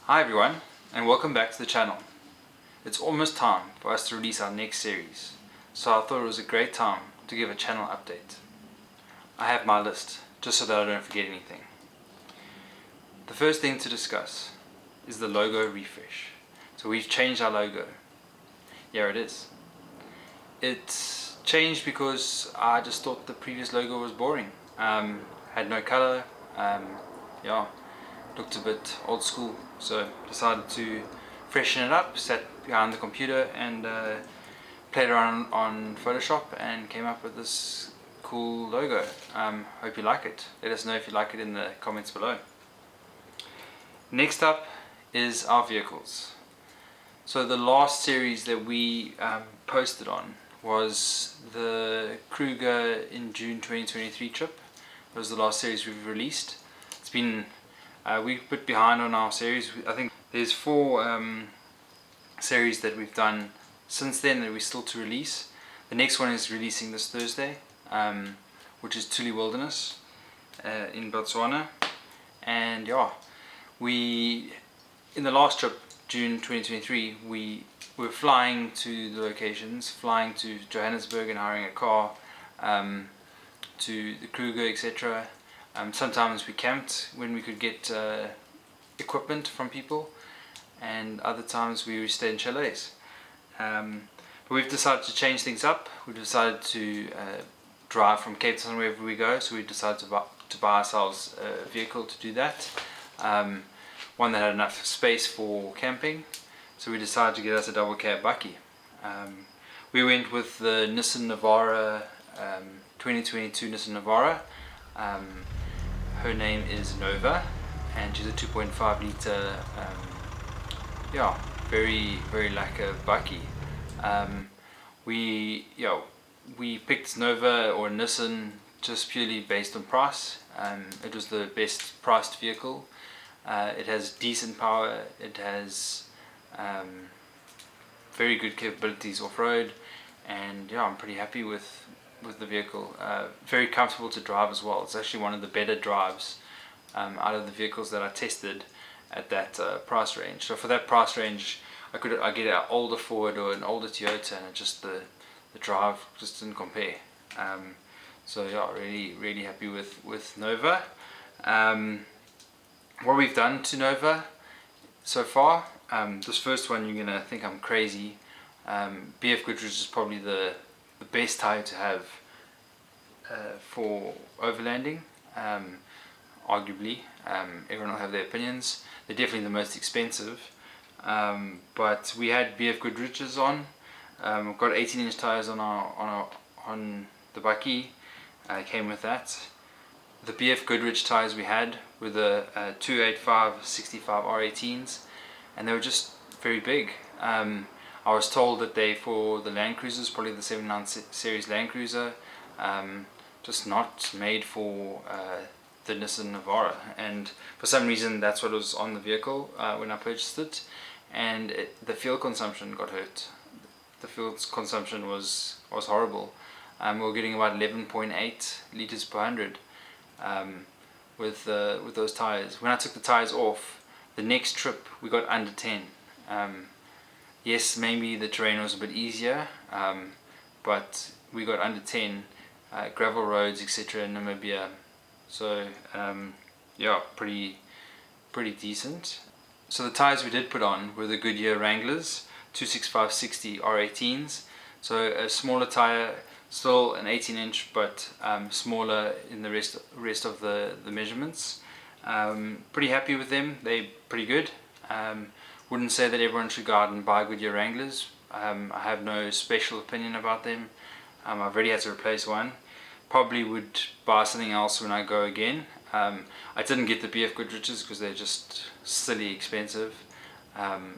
Hi everyone, and welcome back to the channel. It's almost time for us to release our next series, so I thought it was a great time to give a channel update. I have my list, just so that I don't forget anything. The first thing to discuss is the logo refresh. So we've changed our logo. Here it is. It's changed because I just thought the previous logo was boring. Had no color, looked a bit old school, so decided to freshen it up, sat behind the computer and played around on Photoshop and came up with this cool logo. Hope you like it. Let us know if you like it in the comments below. Next up is our vehicles. So the last series that we posted on was the Kruger in June 2023 trip. That was the last series we've released. It's been we're a bit behind on our series. I think there's 4 series that we've done since then that we're still to release. The next one is releasing this Thursday, which is Tule Wilderness in Botswana. And yeah, in the last trip, June 2023, we were flying to the locations, flying to Johannesburg and hiring a car, to the Kruger, etc. Sometimes we camped when we could get equipment from people, and other times we stayed in chalets. But we've decided to change things up. We've decided to drive from Cape Town wherever we go, so we decided to buy ourselves a vehicle to do that. One that had enough space for camping, so we decided to get us a double cab bakkie. We went with the Nissan Navara, 2022 Nissan Navara. Her name is Nova, and she's a 2.5 litre, very lacquer bakkie. We picked Nova or Nissan just purely based on price. It was the best priced vehicle. It has decent power. It has very good capabilities off-road, and yeah, I'm pretty happy with the vehicle. Very comfortable to drive as well. It's actually one of the better drives out of the vehicles that I tested at that price range. So for that price range, I get an older Ford or an older Toyota, and just the drive just didn't compare. So yeah, really happy with Nova. What we've done to Nova so far, this first one you're gonna think I'm crazy. BF Goodrich is probably the best tire to have for overlanding. Arguably, everyone will have their opinions. They're definitely the most expensive, but we had BF Goodrich's on. We've got 18-inch tires on the bakkie. Came with that. The BF Goodrich tires we had were the 285/65 R18s, and they were just very big. I was told that they, for the Land Cruisers, probably the 79 series Land Cruiser, just not made for the Nissan Navara, and for some reason that's what was on the vehicle when I purchased it, and the fuel consumption got hurt. The fuel consumption was horrible. We were getting about 11.8 liters per 100 with those tires. When I took the tires off, the next trip we got under 10. Yes, maybe the terrain was a bit easier, but we got under 10, gravel roads, etc. in Namibia. So yeah, pretty decent. So the tires we did put on were the Goodyear Wranglers 265/60 R18s. So a smaller tire, still an 18-inch, but smaller in the rest of the measurements. Pretty happy with them. They're pretty good. Wouldn't say that everyone should go out and buy Goodyear Wranglers. I have no special opinion about them. I've already had to replace one. Probably would buy something else when I go again. I didn't get the BF Goodrich's because they're just silly expensive.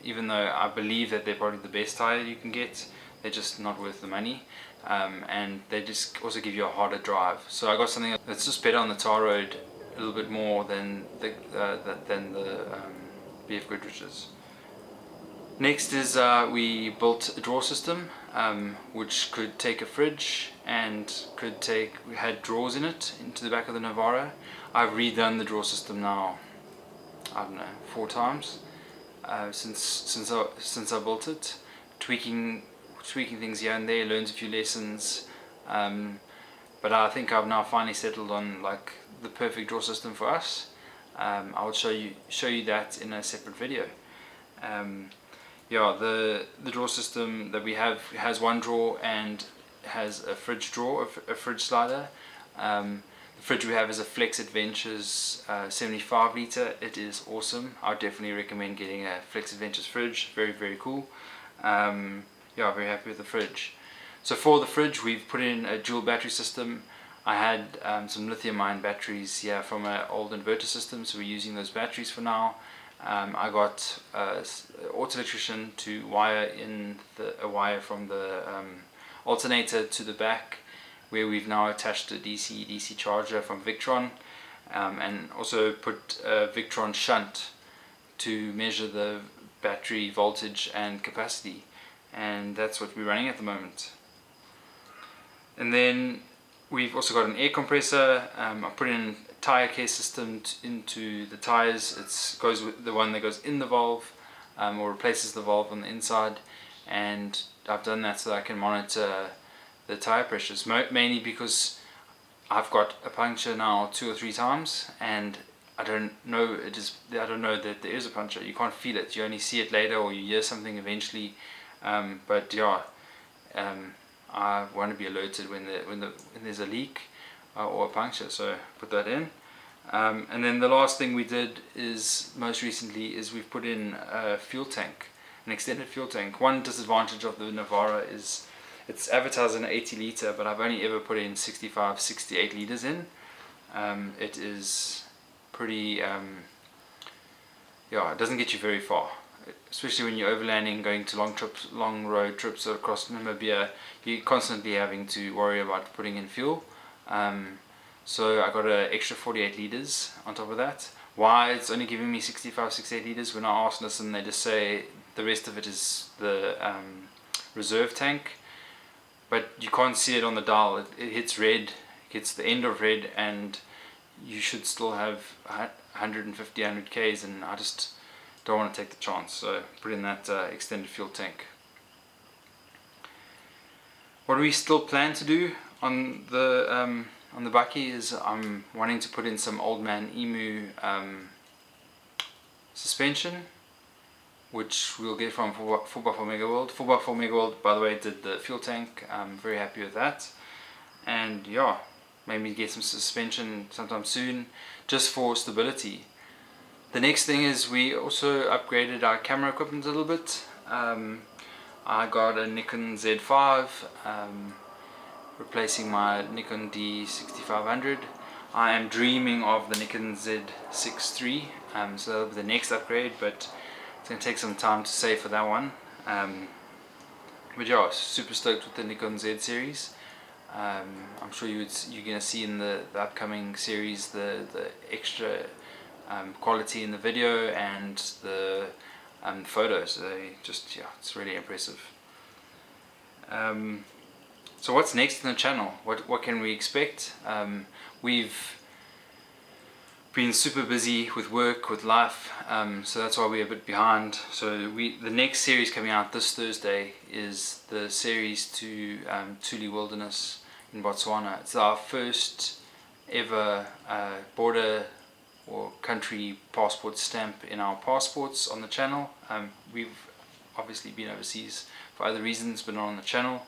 Even though I believe that they're probably the best tire you can get, they're just not worth the money. And they just also give you a harder drive. So I got something that's just better on the tar road a little bit more than the BF Goodrich's. Next is we built a drawer system, which could take a fridge and we had drawers in it into the back of the Navara. I've redone the drawer system now, I don't know, 4 times. since I built it, tweaking things here and there, learned a few lessons, but I think I've now finally settled on like the perfect draw system for us. I will show you that in a separate video. Yeah, the drawer system that we have has one drawer and has a fridge drawer, a fridge slider. The fridge we have is a Flex Adventures 75 litre. It is awesome. I would definitely recommend getting a Flex Adventures fridge. Very, very cool. Yeah, very happy with the fridge. So for the fridge, we've put in a dual battery system. I had some lithium-ion batteries here from an old inverter system, so we're using those batteries for now. I got an auto electrician to wire in a wire from the alternator to the back, where we've now attached a DC charger from Victron, and also put a Victron shunt to measure the battery voltage and capacity, and that's what we're running at the moment. And then we've also got an air compressor. I put in a tire care system into the tires. It goes with the one that goes in the valve, or replaces the valve on the inside, and I've done that so that I can monitor the tire pressures, mainly because I've got a puncture now 2 or 3 times, and I don't know that there is a puncture. You can't feel it. You only see it later, or you hear something eventually. But yeah, I want to be alerted when there's a leak or a puncture, so put that in. And then the last thing we did most recently is we've put in a fuel tank, an extended fuel tank. One disadvantage of the Navara is it's advertised an 80 litre, but I've only ever put in 65, 68 litres in. It is pretty, yeah, it doesn't get you very far, especially when you're overlanding, going to long road trips across Namibia. You're constantly having to worry about putting in fuel. So I got an extra 48 litres on top of that. Why it's only giving me 65, 68 litres? When I ask Nissan, they just say the rest of it is the reserve tank, but you can't see it on the dial. It hits red, it hits the end of red, and you should still have 150, 100 Ks, and I just don't want to take the chance, so put in that extended fuel tank. What we still plan to do on the bakkie is I'm wanting to put in some Old Man Emu suspension, which we'll get from 4x4 Mega World. 4x4 Mega World, by the way, did the fuel tank. I'm very happy with that. And yeah, maybe get some suspension sometime soon, just for stability. The next thing is we also upgraded our camera equipment a little bit. I got a Nikon Z5, replacing my Nikon D6500. I am dreaming of the Nikon Z6 III, so that'll be the next upgrade, but it's going to take some time to save for that one. But yeah, super stoked with the Nikon Z series. I'm sure you're going to see in the upcoming series the extra quality in the video and the photos. Yeah, it's really impressive. So what's next in the channel? What can we expect? We've been super busy with work, with life, so that's why we're a bit behind. So the next series coming out this Thursday is the series to Thule Wilderness in Botswana. It's our first ever border or country passport stamp in our passports on the channel. We've obviously been overseas for other reasons, but not on the channel.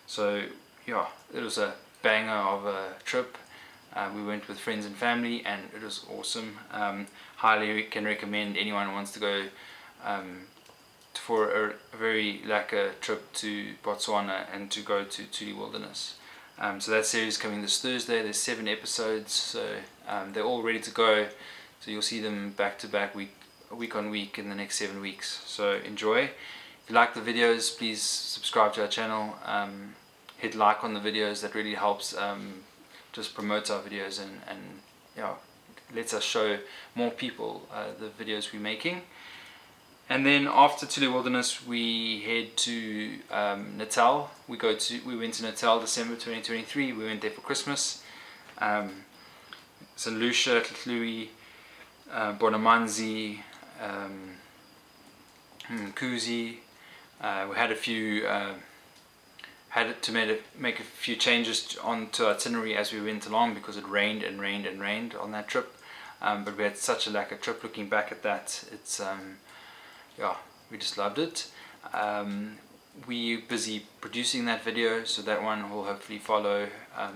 So yeah, it was a banger of a trip. We went with friends and family, and it was awesome. Highly can recommend anyone who wants to go for a very lekker trip to Botswana and to go to Thule Wilderness. So that series is coming this Thursday. There's 7 episodes, so they're all ready to go. So you'll see them back to back, week on week in the next 7 weeks. So enjoy. If you like the videos, please subscribe to our channel. Hit like on the videos. That really helps just promote our videos and yeah, lets us show more people the videos we're making. And then after Thule Wilderness, we head to Natal. We went to Natal December 2023. We went there for Christmas. St. Lucia, Tlhoi, Bonamanzi, Mkuzi. We had a few had to make a few changes onto itinerary as we went along because it rained and rained and rained on that trip. But we had such a lack of trip. Looking back at that, it's yeah, we just loved it. We're busy producing that video, so that one will hopefully follow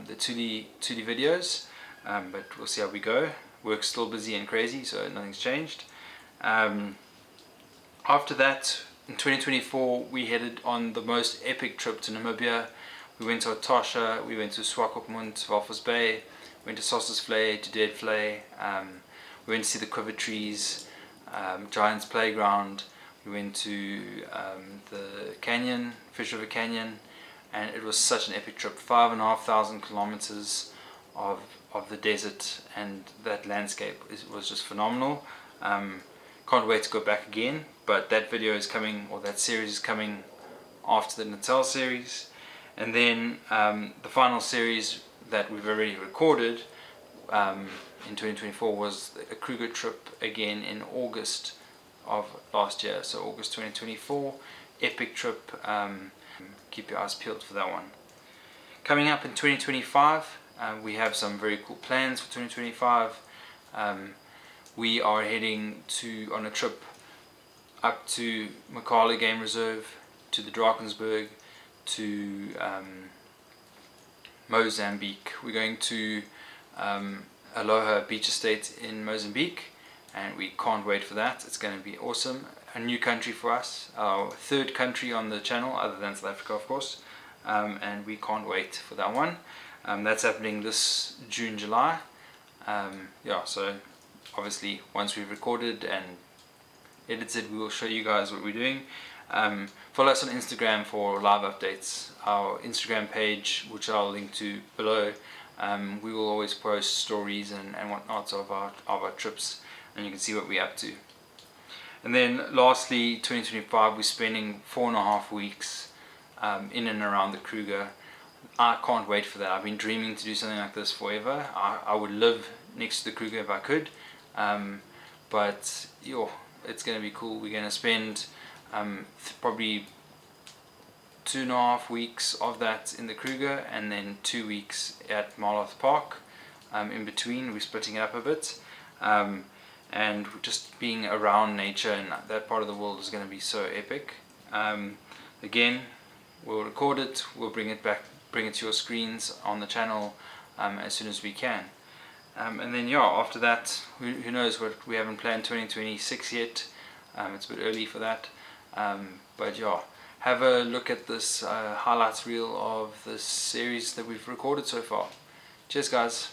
the Thule videos, but we'll see how we go. Work's still busy and crazy, so nothing's changed. After that, in 2024, we headed on the most epic trip to Namibia. We went to Etosha, we went to Swakopmund, Walvis Bay, went to Sossusvlei, to Deadvlei. We went to see the quiver trees, Giant's Playground. We went to the canyon, Fish River Canyon, and it was such an epic trip. 5,500 kilometers of the desert, and that landscape was just phenomenal. Can't wait to go back again, but that video is coming, or that series is coming after the Natal series. And then the final series that we've already recorded in 2024 was a Kruger trip again in August of last year, so August 2024, epic trip. Keep your eyes peeled for that one. Coming up in 2025, we have some very cool plans for 2025. We are heading on a trip up to Mokala Game Reserve, to the Drakensberg, to Mozambique. We're going to Aloha Beach Estate in Mozambique, and we can't wait for that. It's going to be awesome. A new country for us, our third country on the channel other than South Africa, of course, and we can't wait for that one. That's happening this June, July. Yeah, so obviously once we've recorded and edited, we will show you guys what we're doing. Follow us on Instagram for live updates. Our Instagram page, which I'll link to below, we will always post stories and whatnot of our trips, and you can see what we're up to. And then lastly, 2025, we're spending 4.5 weeks in and around the Kruger. I can't wait for that. I've been dreaming to do something like this forever. I would live next to the Kruger if I could, but yo, it's going to be cool. We're going to spend probably 2.5 weeks of that in the Kruger, and then 2 weeks at Marloth Park. In between, we're splitting it up a bit, and just being around nature and that part of the world is going to be so epic. Again, we'll record it, we'll bring it to your screens on the channel as soon as we can. And then yeah, after that, who knows what we haven't planned 2026 yet. It's a bit early for that, but yeah, have a look at this highlights reel of this series that we've recorded so far. Cheers guys.